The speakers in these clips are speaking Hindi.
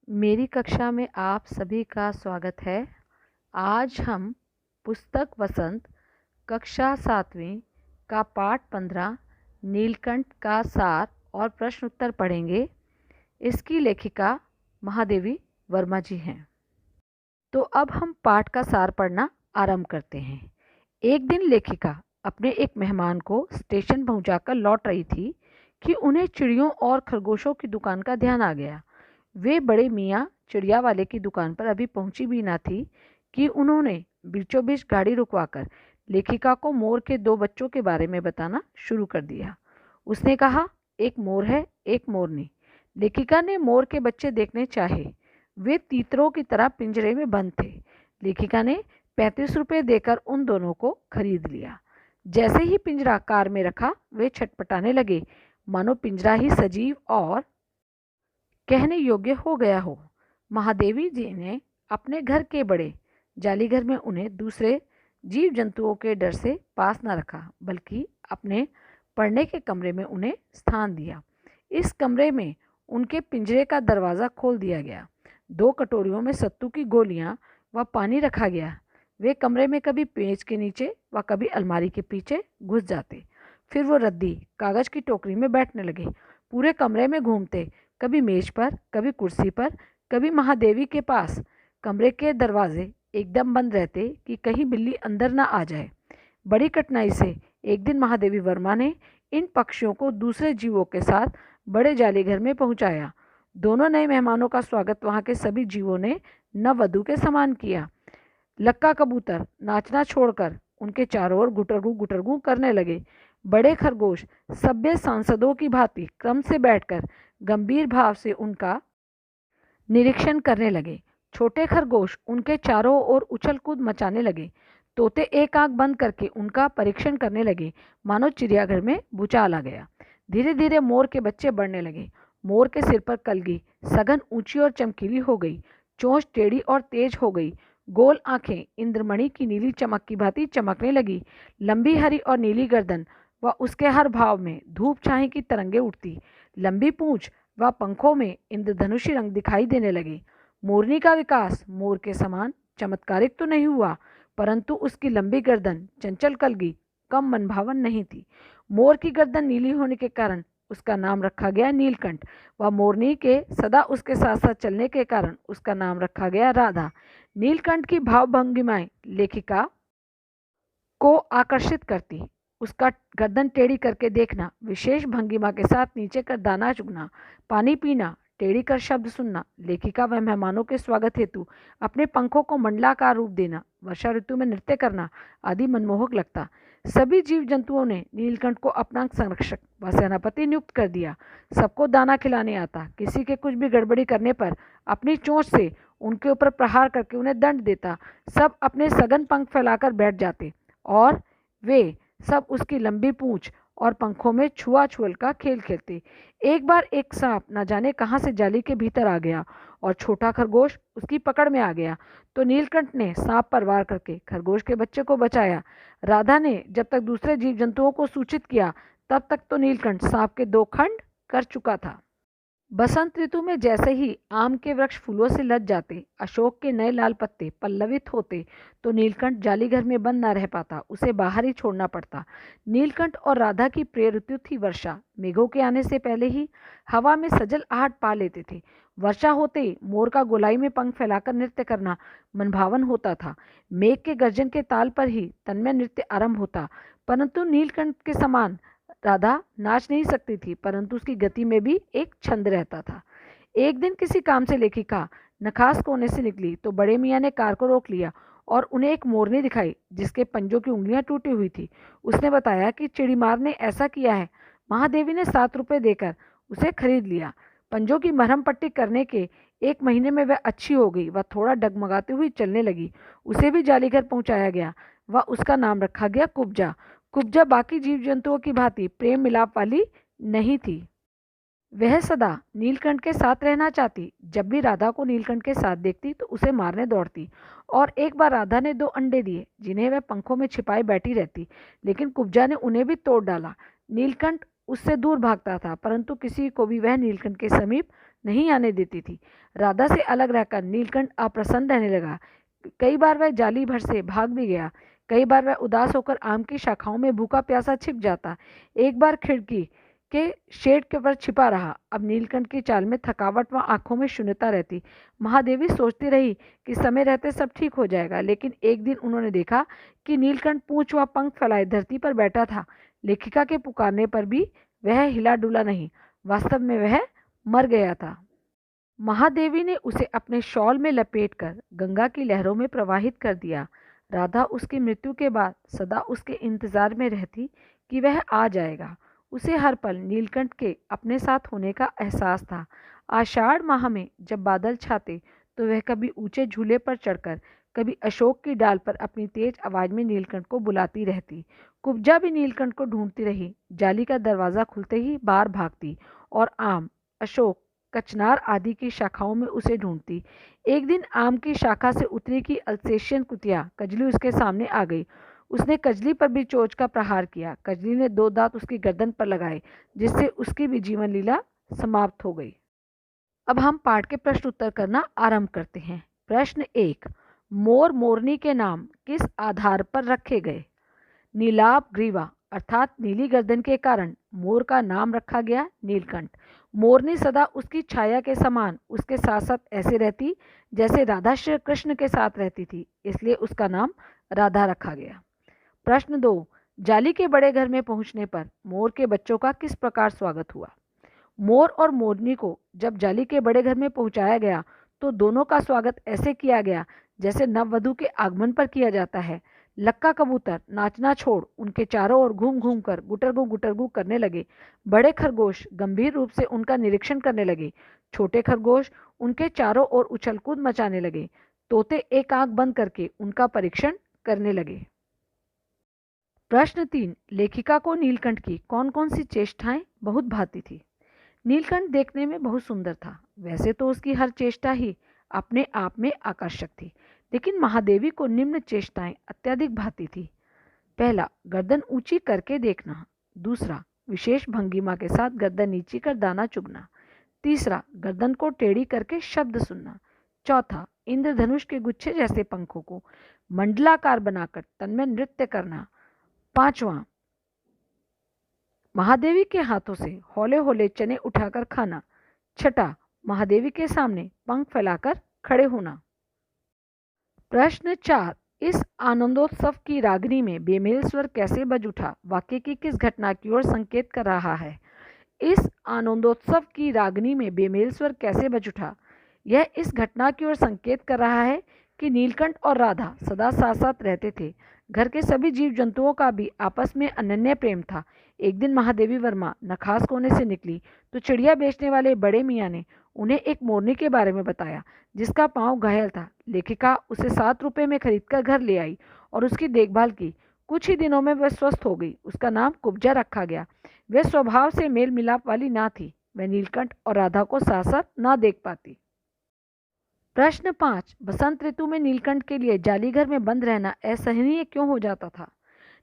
मेरी कक्षा में आप सभी का स्वागत है। आज हम पुस्तक वसंत कक्षा 7वीं का पाठ 15 नीलकंठ का सार और प्रश्न उत्तर पढ़ेंगे। इसकी लेखिका महादेवी वर्मा जी हैं। तो अब हम पाठ का सार पढ़ना आरंभ करते हैं। एक दिन लेखिका अपने एक मेहमान को स्टेशन पहुंचाकर लौट रही थी कि उन्हें चिड़ियों और खरगोशों की दुकान का ध्यान आ गया। वे बड़े मियाँ चिड़िया वाले की दुकान पर अभी पहुंची भी ना थी कि उन्होंने बीचों बीच गाड़ी रुकवाकर लेखिका को मोर के दो बच्चों के बारे में बताना शुरू कर दिया। उसने कहा, एक मोर है, एक मोरनी। लेखिका ने मोर के बच्चे देखने चाहे। वे तीतरों की तरह पिंजरे में बंद थे। लेखिका ने 35 रुपये देकर उन दोनों को खरीद लिया। जैसे ही पिंजरा कार में रखा, वे छटपटाने लगे, मानो पिंजरा ही सजीव और कहने योग्य हो गया हो। महादेवी जी ने अपने घर के बड़े जालीघर में उन्हें दूसरे जीव जंतुओं के डर से पास न रखा, बल्कि अपने पढ़ने के कमरे में उन्हें स्थान दिया। इस कमरे में उनके पिंजरे का दरवाज़ा खोल दिया गया। 2 कटोरियों में सत्तू की गोलियां व पानी रखा गया। वे कमरे में कभी पेज के नीचे व कभी अलमारी के पीछे घुस जाते। फिर वो रद्दी कागज़ की टोकरी में बैठने लगे। पूरे कमरे में घूमते, कभी मेज पर, कभी कुर्सी पर, कभी महादेवी के पास। कमरे के दरवाजे एकदम बंद रहते कि कहीं बिल्ली अंदर ना आ जाए। बड़ी कठिनाई से एक दिन महादेवी वर्मा ने इन पक्षियों को दूसरे जीवों के साथ बड़े जालीघर में पहुंचाया। दोनों नए मेहमानों का स्वागत वहां के सभी जीवों ने नववधु के समान किया। लक्का कबूतर नाचना छोड़कर उनके चारों ओर गुटरगू गुटरगू करने लगे। बड़े खरगोश सभ्य सांसदों की भांति क्रम से बैठकर गंभीर भाव से उनका निरीक्षण करने लगे। छोटे खरगोश उनके चारों ओर उछल कूद मचाने लगे। तोते एक आंख बंद करके उनका परीक्षण करने लगे, मानो चिड़ियाघर में भूचाल आ गया। धीरे धीरे मोर के बच्चे बढ़ने लगे। मोर के सिर पर कलगी सघन ऊंची और चमकीली हो गई। चोंच टेढ़ी और तेज हो गई। गोल आंखें इंद्रमणि की नीली चमक की भांति चमकने लगी। लंबी हरी और नीली गर्दन व उसके हर भाव में धूप छाई की तरंगे उठती। लंबी पूंछ व पंखों में इंद्रधनुषी रंग दिखाई देने लगे। मोरनी का विकास मोर के समान चमत्कारिक तो नहीं हुआ, परंतु उसकी लंबी गर्दन चंचल कलगी कम मनभावन नहीं थी। मोर की गर्दन नीली होने के कारण उसका नाम रखा गया नीलकंठ व मोरनी के सदा उसके साथ साथ चलने के कारण उसका नाम रखा गया राधा। नीलकंठ की भाव भंगिमाएं लेखिका को आकर्षित करती। उसका गर्दन टेढ़ी करके देखना, विशेष भंगिमा के साथ नीचे कर दाना चुगना, पानी पीना, टेढ़ी कर शब्द सुनना, लेखिका व मेहमानों के स्वागत हेतु अपने पंखों को मंडलाकार रूप देना, वर्षा ऋतु में नृत्य करना आदि मनमोहक लगता। सभी जीव जंतुओं ने नीलकंठ को अपना संरक्षक व सेनापति नियुक्त कर दिया। सबको दाना खिलाने आता। किसी के कुछ भी गड़बड़ी करने पर अपनी चोंच से उनके ऊपर प्रहार करके उन्हें दंड देता। सब अपने सघन पंख फैलाकर बैठ जाते और वे सब उसकी लंबी पूंछ और पंखों में छुआ-छुअल का खेल खेलते। एक बार एक सांप न जाने कहां से जाली के भीतर आ गया और छोटा खरगोश उसकी पकड़ में आ गया, तो नीलकंठ ने सांप पर वार करके खरगोश के बच्चे को बचाया। राधा ने जब तक दूसरे जीव जंतुओं को सूचित किया, तब तक तो नीलकंठ सांप के 2 खंड कर चुका था। बसंत ऋतु में जैसे ही आम के वृक्ष फूलों से लद जाते, अशोक के नए लाल पत्ते पल्लवित होते, तो नीलकंठ जालीघर में बंद न रह पाता, उसे बाहर ही छोड़ना पड़ता। नीलकंठ और राधा की प्रिय ऋतु थी वर्षा। मेघों के आने से पहले ही हवा में सजल आहट पा लेते थे। वर्षा होते ही मोर का गोलाई में पंख फैलाकर नृत्य करना मनभावन होता था। मेघ के गर्जन के ताल पर ही तन्मय नृत्य आरंभ होता। परंतु नीलकंठ के समान राधा नाच नहीं सकती थी, परंतु उसकी गति में भी एक छंद रहता था। एक दिन किसी काम से लेखिका नखास कोने से निकली तो बड़े मियाँ ने कार को रोक लिया और उन्हें एक मोरनी दिखाई जिसके पंजों की उंगलियां टूटी हुई थी। उसने बताया कि चिड़ीमार ने ऐसा किया है। महादेवी ने 7 रुपये देकर उसे खरीद लिया। पंजों की मरहम पट्टी करने के 1 महीने में वह अच्छी हो गई। वह थोड़ा डगमगाती हुई चलने लगी। उसे भी जालीघर पहुंचाया गया व उसका नाम रखा गया कुब्जा। कुब्जा बाकी जीव जंतुओं की भांति प्रेम मिलाप वाली नहीं थी। वह सदा नीलकंठ के साथ रहना चाहती। जब भी राधा को नीलकंठ के साथ देखती तो उसे मारने दौड़ती। और एक बार राधा ने 2 अंडे दिए जिन्हें वह पंखों में छिपाए बैठी रहती, लेकिन कुब्जा ने उन्हें भी तोड़ डाला। नीलकंठ उससे दूर भागता था, परंतु किसी को भी वह नीलकंठ के समीप नहीं आने देती थी। राधा से अलग रहकर नीलकंठ अप्रसन्न रहने लगा। कई बार वह जाली भर से भाग भी गया। कई बार वह उदास होकर आम की शाखाओं में भूखा प्यासा छिप जाता। एक बार खिड़की के शेड के ऊपर छिपा रहा। अब नीलकंठ की चाल में थकावट व आंखों में शून्यता रहती। महादेवी सोचती रही कि समय रहते सब ठीक हो जाएगा, लेकिन एक दिन उन्होंने देखा कि नीलकंठ पूंछ व पंख फैलाए धरती पर बैठा था। लेखिका के पुकारने पर भी वह हिला डुला नहीं। वास्तव में वह मर गया था। महादेवी ने उसे अपने शॉल में लपेटकर गंगा की लहरों में प्रवाहित कर दिया। राधा उसकी मृत्यु के बाद सदा उसके इंतजार में रहती कि वह आ जाएगा। उसे हर पल नीलकंठ के अपने साथ होने का एहसास था। आषाढ़ माह में जब बादल छाते तो वह कभी ऊंचे झूले पर चढ़कर, कभी अशोक की डाल पर अपनी तेज आवाज में नीलकंठ को बुलाती रहती। कुब्जा भी नीलकंठ को ढूंढती रही। जाली का दरवाजा खुलते ही बाहर भागती और आम, अशोक, कचनार आदि की शाखाओं में उसे ढूंढती। एक दिन आम की शाखा से उतरी की अल्सेशियन कुतिया कजली उसके सामने आ गई। उसने कजली पर भी चोंच का प्रहार किया। कजली ने 2 दांत उसकी गर्दन पर लगाए, जिससे उसकी भी जीवन लीला समाप्त हो गई। अब हम पाठ के प्रश्न उत्तर करना आरंभ करते हैं। प्रश्न 1, मोर मोरनी के नाम किस आधार पर रखे गए? नीलाभ ग्रीवा अर्थात नीली गर्दन के कारण मोर का नाम रखा गया नीलकंठ। मोरनी सदा उसकी छाया के समान उसके साथ साथ ऐसे रहती जैसे राधा श्री कृष्ण के साथ रहती थी, इसलिए उसका नाम राधा रखा गया। प्रश्न 2, जाली के बड़े घर में पहुंचने पर मोर के बच्चों का किस प्रकार स्वागत हुआ? मोर और मोरनी को जब जाली के बड़े घर में पहुंचाया गया तो दोनों का स्वागत ऐसे किया गया जैसे नववधु के आगमन पर किया जाता है। लक्का कबूतर नाचना छोड़ उनके चारों ओर घूम घूम कर गुटरगू करने लगे। बड़े खरगोश गंभीर रूप से उनका निरीक्षण करने लगे। छोटे खरगोश उनके चारों ओर उछलकूद मचाने लगे। तोते एक आंख बंद करके उनका परीक्षण करने लगे। प्रश्न 3, लेखिका को नीलकंठ की कौन कौन सी चेष्टाएं बहुत भाती थी? नीलकंठ देखने में बहुत सुंदर था। वैसे तो उसकी हर चेष्टा ही अपने आप में आकर्षक थी, लेकिन महादेवी को निम्न चेष्टाएं अत्यधिक भाती थी। पहला, गर्दन ऊंची करके देखना। दूसरा, विशेष भंगिमा के साथ गर्दन नीची कर दाना चुगना। तीसरा, गर्दन को टेढ़ी करके शब्द सुनना। चौथा, इंद्रधनुष के गुच्छे जैसे पंखों को मंडलाकार बनाकर तन में नृत्य करना। पांचवा, महादेवी के हाथों से हौले हौले चने उठाकर खाना। छठा, महादेवी के सामने पंख फैलाकर खड़े होना। प्रश्न 4, इस आनंदोत्सव की रागनी में बेमेल स्वर कैसे बज उठा? वाक्य की किस घटना की ओर संकेत कर रहा है? इस आनंदोत्सव की रागनी में बेमेल स्वर कैसे बज उठा? यह इस घटना की ओर संकेत कर रहा है कि नीलकंठ और राधा सदा साथ साथ रहते थे। घर के सभी जीव जंतुओं का भी आपस में अनन्य प्रेम था। एक दिन महादेवी वर्मा नखास कोने से निकली तो चिड़िया बेचने वाले बड़े मियाँ ने उन्हें एक मोरनी के बारे में बताया जिसका पाँव घायल था। लेखिका उसे 7 रुपये में खरीदकर घर ले आई और उसकी देखभाल की। कुछ ही दिनों में वह स्वस्थ हो गई। उसका नाम कुब्जा रखा गया। वह स्वभाव से मेल मिलाप वाली ना थी। वह नीलकंठ और राधा को साथ साथ ना देख पाती। प्रश्न 5, बसंत ऋतु में नीलकंठ के लिए जालीघर में बंद रहना असहनीय क्यों हो जाता था?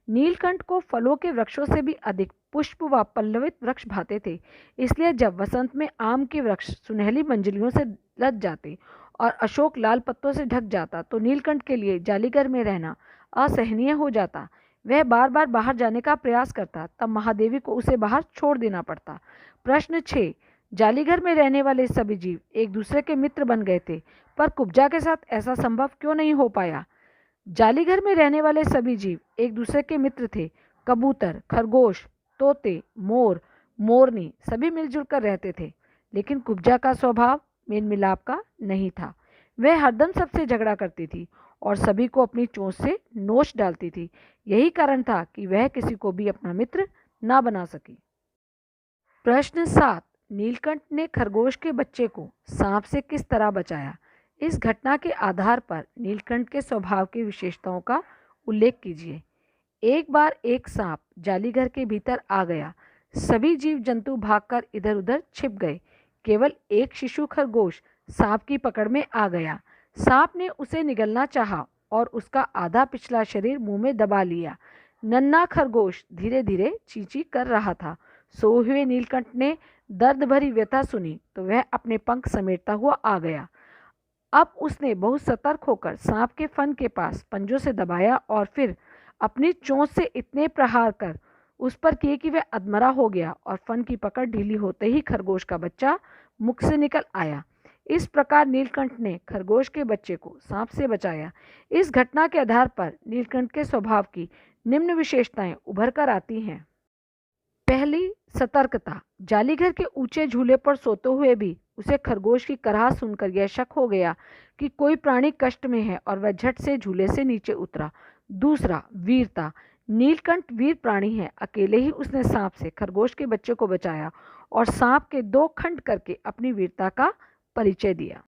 नीलकंठ को फलों के वृक्षों से भी अधिक पुष्प व पल्लवित वृक्ष भाते थे, इसलिए जब वसंत में आम के वृक्ष सुनहली मंजलियों से लद जाते और अशोक लाल पत्तों से ढक जाता तो नीलकंठ के लिए जालीघर में रहना असहनीय हो जाता। वह बार बार बाहर जाने का प्रयास करता, तब महादेवी को उसे बाहर छोड़ देना पड़ता। प्रश्न 6, जालीघर में रहने वाले सभी जीव एक दूसरे के मित्र बन गए थे, पर कुब्जा के साथ ऐसा संभव क्यों नहीं हो पाया? जालीघर में रहने वाले सभी जीव एक दूसरे के मित्र थे। कबूतर, खरगोश, तोते, मोर, मोरनी सभी मिलजुल कर रहते थे, लेकिन कुब्जा का स्वभाव मेल मिलाप का नहीं था। वह हरदम सबसे झगड़ा करती थी और सभी को अपनी चोंच से नोच डालती थी। यही कारण था कि वह किसी को भी अपना मित्र ना बना सकी। प्रश्न 7, नीलकंठ ने खरगोश के बच्चे को सांप से किस तरह बचाया? इस घटना के आधार पर नीलकंठ के स्वभाव की विशेषताओं का उल्लेख कीजिए। एक बार एक सांप जालीघर के भीतर आ गया। सभी जीव जंतु भागकर इधर उधर छिप गए। केवल एक शिशु खरगोश सांप की पकड़ में आ गया। सांप ने उसे निगलना चाहा और उसका आधा पिछला शरीर मुंह में दबा लिया। नन्हा खरगोश धीरे धीरे चींची कर रहा था। सोए हुए नीलकंठ ने दर्द भरी व्यथा सुनी तो वह अपने पंख समेटता हुआ आ गया। अब उसने बहुत सतर्क होकर सांप के फन के पास पंजों से दबाया और फिर अपनी चोंच से इतने प्रहार कर उस पर किए कि वह अधमरा हो गया और फन की पकड़ ढीली होते ही खरगोश का बच्चा मुख से निकल आया। इस प्रकार नीलकंठ ने खरगोश के बच्चे को सांप से बचाया। इस घटना के आधार पर नीलकंठ के स्वभाव की निम्न विशेषताएं उभर कर आती हैं। पहली, सतर्कता। जालीघर के ऊंचे झूले पर सोते हुए भी उसे खरगोश की कराहट सुनकर यह शक हो गया कि कोई प्राणी कष्ट में है और वह झट से झूले से नीचे उतरा। दूसरा, वीरता। नीलकंठ वीर प्राणी है। अकेले ही उसने सांप से खरगोश के बच्चे को बचाया और सांप के 2 खंड करके अपनी वीरता का परिचय दिया।